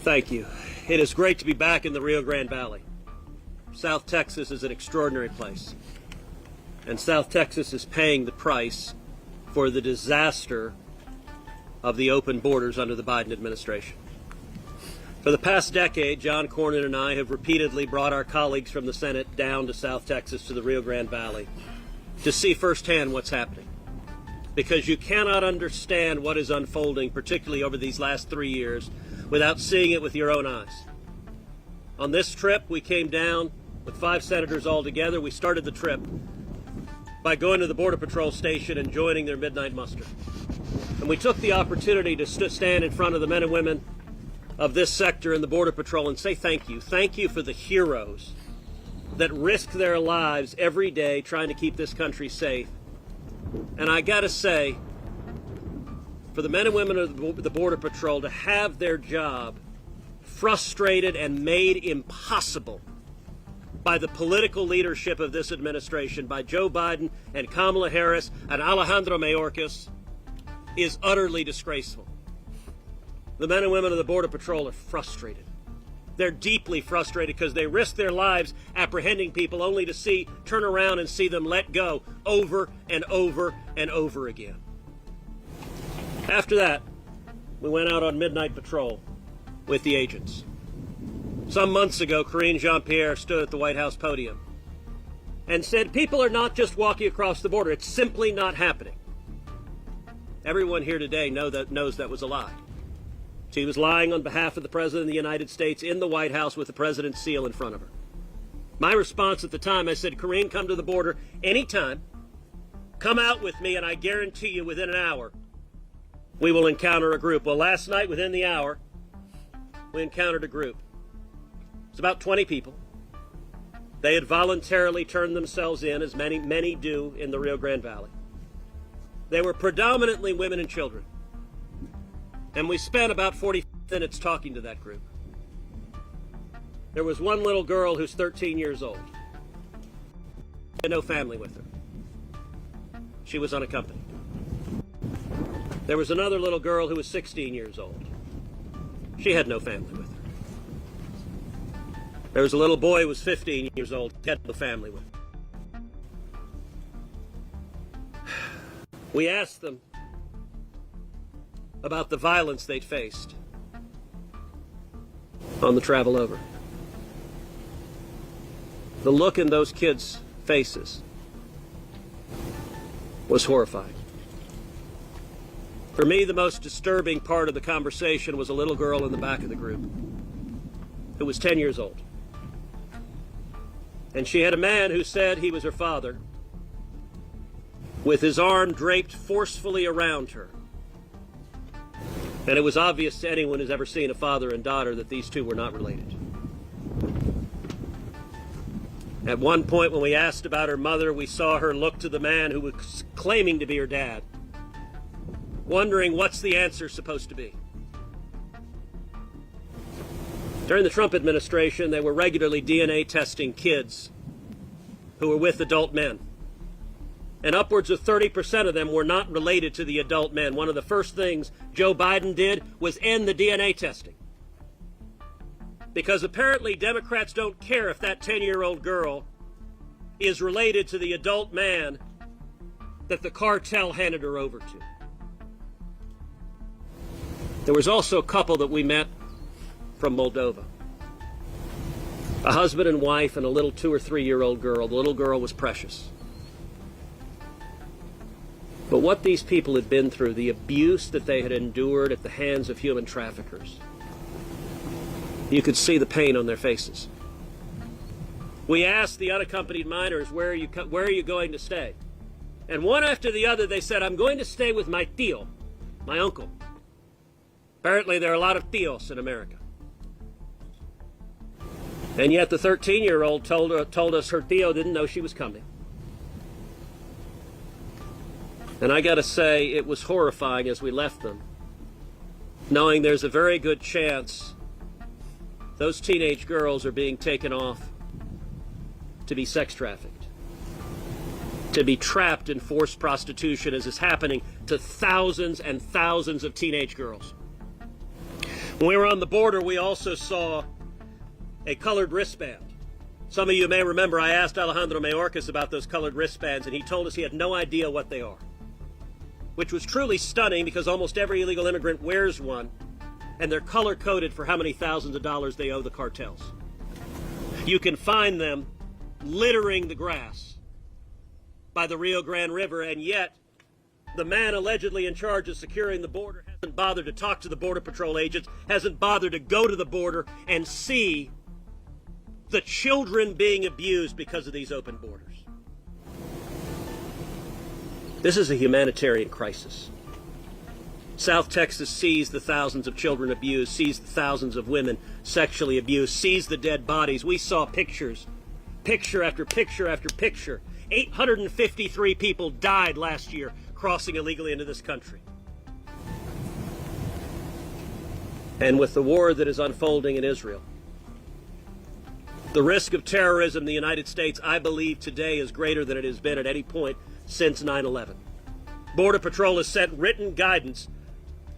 Thank you. It is great to be back in the Rio Grande Valley. South Texas is an extraordinary place. And South Texas is paying the price for the disaster of the open borders under the Biden administration. For the past decade, John Cornyn and I have repeatedly brought our colleagues from the Senate down to South Texas to the Rio Grande Valley to see firsthand what's happening. Because you cannot understand what is unfolding, particularly over these last 3 years, without seeing it with your own eyes. On this trip, we came down with 5 senators all together. We started the trip by going to the Border Patrol station and joining their midnight muster. And we took the opportunity to stand in front of the men and women of this sector in the Border Patrol and say thank you. Thank you for the heroes that risk their lives every day trying to keep this country safe. And I gotta say, for the men and women of the Border Patrol to have their job frustrated and made impossible by the political leadership of this administration, by Joe Biden and Kamala Harris and Alejandro Mayorkas, is utterly disgraceful. The men and women of the Border Patrol are frustrated. They're deeply frustrated because they risk their lives apprehending people only to turn around and see them let go over and over and over again. After that, we went out on midnight patrol with the agents. Some months ago, Karine Jean-Pierre stood at the White House podium and said, people are not just walking across the border. It's simply not happening. Everyone here today knows that was a lie. She was lying on behalf of the President of the United States in the White House with the President's seal in front of her. My response at the time, I said, Karine, come to the border anytime. Come out with me, and I guarantee you within an hour, we will encounter a group. Well, last night, within the hour, we encountered a group. It's about 20 people. They had voluntarily turned themselves in, as many do in the Rio Grande Valley. They were predominantly women and children. And we spent about 40 minutes talking to that group. There was one little girl who's 13 years old. She had no family with her. She was unaccompanied. There was another little girl who was 16 years old. She had no family with her. There was a little boy who was 15 years old. He had no family with him. We asked them about the violence they'd faced on the travel over. The look in those kids' faces was horrifying. For me, the most disturbing part of the conversation was a little girl in the back of the group who was 10 years old. And she had a man who said he was her father with his arm draped forcefully around her. And it was obvious to anyone who's ever seen a father and daughter that these two were not related. At one point, when we asked about her mother, we saw her look to the man who was claiming to be her dad, wondering what's the answer supposed to be. During the Trump administration, they were regularly DNA testing kids who were with adult men. And upwards of 30% of them were not related to the adult men. One of the first things Joe Biden did was end the DNA testing. Because apparently Democrats don't care if that 10-year-old girl is related to the adult man that the cartel handed her over to. There was also a couple that we met from Moldova. A husband and wife and a little 2 or 3-year-old girl. The little girl was precious. But what these people had been through, the abuse that they had endured at the hands of human traffickers, you could see the pain on their faces. We asked the unaccompanied minors, where are you going to stay? And one after the other, they said, I'm going to stay with my tío, my uncle. Apparently, there are a lot of tíos in America. And yet the 13-year-old told us her tío didn't know she was coming. And I got to say, it was horrifying as we left them, knowing there's a very good chance those teenage girls are being taken off to be sex trafficked, to be trapped in forced prostitution, as is happening to thousands and thousands of teenage girls. When we were on the border, we also saw a colored wristband. Some of you may remember I asked Alejandro Mayorkas about those colored wristbands, and he told us he had no idea what they are, which was truly stunning because almost every illegal immigrant wears one, and they're color-coded for how many thousands of dollars they owe the cartels. You can find them littering the grass by the Rio Grande River, and yet the man allegedly in charge of securing the border hasn't bothered to talk to the Border Patrol agents, hasn't bothered to go to the border and see the children being abused because of these open borders. This is a humanitarian crisis. South Texas sees the thousands of children abused, sees the thousands of women sexually abused, sees the dead bodies. We saw pictures, picture after picture after picture. 853 people died last year crossing illegally into this country. And with the war that is unfolding in Israel, the risk of terrorism in the United States, I believe today, is greater than it has been at any point since 9/11. Border Patrol has sent written guidance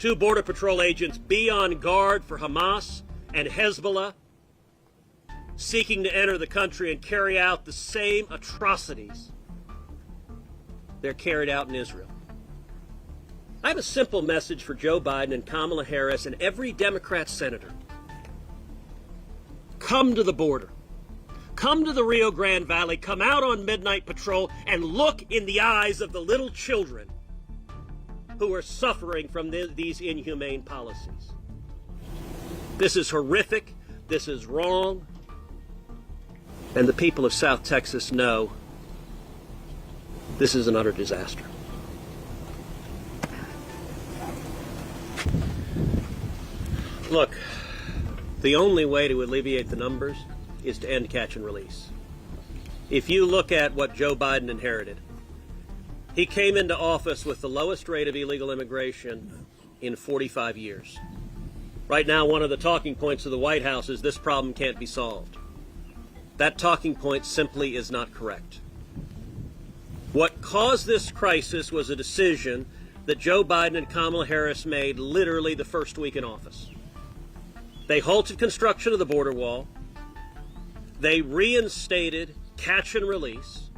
to Border Patrol agents: be on guard for Hamas and Hezbollah seeking to enter the country and carry out the same atrocities they're carried out in Israel. I have a simple message for Joe Biden and Kamala Harris and every Democrat senator. Come to the border. Come to the Rio Grande Valley. Come out on midnight patrol and look in the eyes of the little children who are suffering from these inhumane policies. This is horrific. This is wrong. And the people of South Texas know this is an utter disaster. Look, the only way to alleviate the numbers is to end catch and release. If you look at what Joe Biden inherited, he came into office with the lowest rate of illegal immigration in 45 years. Right now, one of the talking points of the White House is this problem can't be solved. That talking point simply is not correct. What caused this crisis was a decision that Joe Biden and Kamala Harris made literally the first week in office. They halted construction of the border wall. They reinstated catch and release.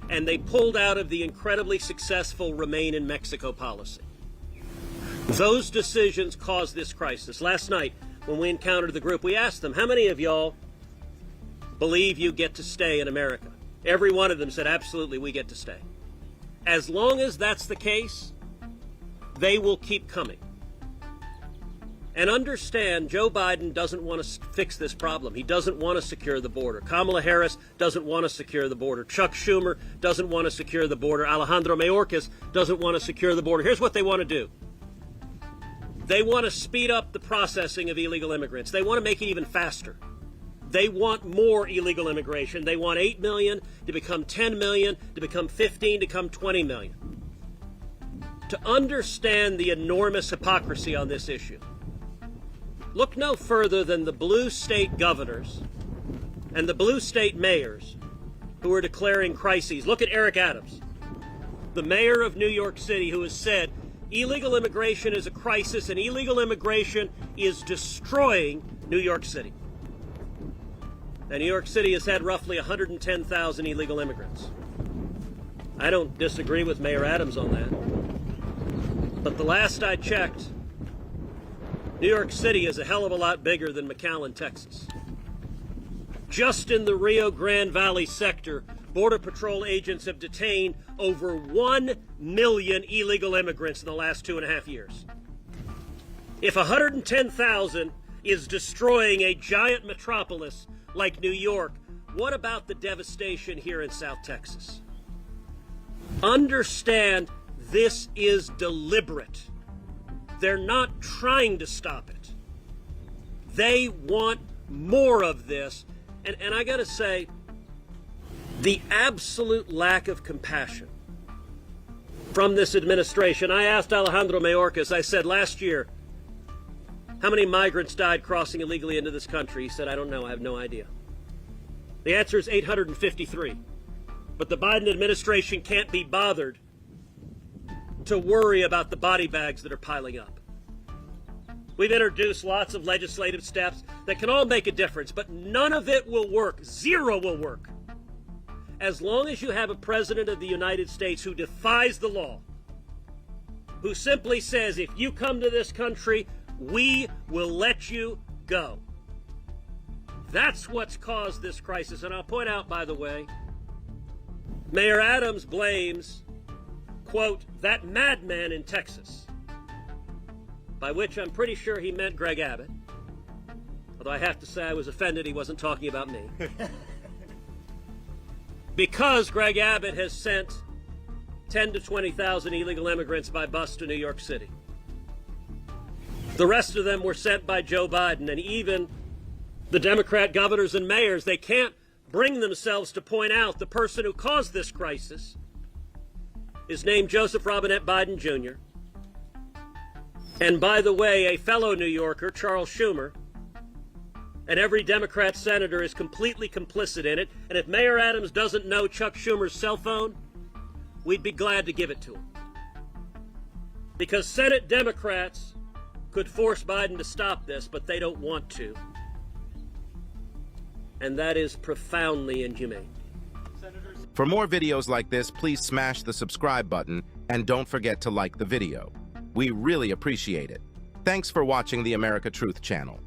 And they pulled out of the incredibly successful Remain in Mexico policy. Those decisions caused this crisis. Last night, when we encountered the group, we asked them, how many of y'all believe you get to stay in America? Every one of them said, absolutely, we get to stay. As long as that's the case, they will keep coming. And understand, Joe Biden doesn't want to fix this problem. He doesn't want to secure the border. Kamala Harris doesn't want to secure the border. Chuck Schumer doesn't want to secure the border. Alejandro Mayorkas doesn't want to secure the border. Here's what they want to do. They want to speed up the processing of illegal immigrants. They want to make it even faster. They want more illegal immigration. They want 8 million to become 10 million, to become 15, to become 20 million. To understand the enormous hypocrisy on this issue, look no further than the blue state governors and the blue state mayors who are declaring crises. Look at Eric Adams, the mayor of New York City, who has said illegal immigration is a crisis and illegal immigration is destroying New York City. And New York City has had roughly 110,000 illegal immigrants. I don't disagree with Mayor Adams on that. But the last I checked, New York City is a hell of a lot bigger than McAllen, Texas. Just in the Rio Grande Valley sector, Border Patrol agents have detained over 1 million illegal immigrants in the last 2.5 years. If 110,000 is destroying a giant metropolis like New York, what about the devastation here in South Texas? Understand, this is deliberate. They're not trying to stop it. They want more of this. And I gotta say, the absolute lack of compassion from this administration. I asked Alejandro Mayorkas, I said last year, how many migrants died crossing illegally into this country? He said, I don't know, I have no idea. The answer is 853. But the Biden administration can't be bothered to worry about the body bags that are piling up. We've introduced lots of legislative steps that can all make a difference, but none of it will work. Zero will work. As long as you have a president of the United States who defies the law, who simply says, if you come to this country, we will let you go. That's what's caused this crisis. And I'll point out, by the way, Mayor Adams blames, quote, that madman in Texas, by which I'm pretty sure he meant Greg Abbott. Although I have to say I was offended he wasn't talking about me. Because Greg Abbott has sent 10 to 20,000 illegal immigrants by bus to New York City. The rest of them were sent by Joe Biden, and even the Democrat governors and mayors, they can't bring themselves to point out the person who caused this crisis is named Joseph Robinette Biden Jr. And by the way, a fellow New Yorker, Charles Schumer, and every Democrat senator is completely complicit in it. And if Mayor Adams doesn't know Chuck Schumer's cell phone, we'd be glad to give it to him. Because Senate Democrats could force Biden to stop this, but they don't want to. And that is profoundly inhumane. For more videos like this, please smash the subscribe button and don't forget to like the video. We really appreciate it. Thanks for watching the America Truth channel.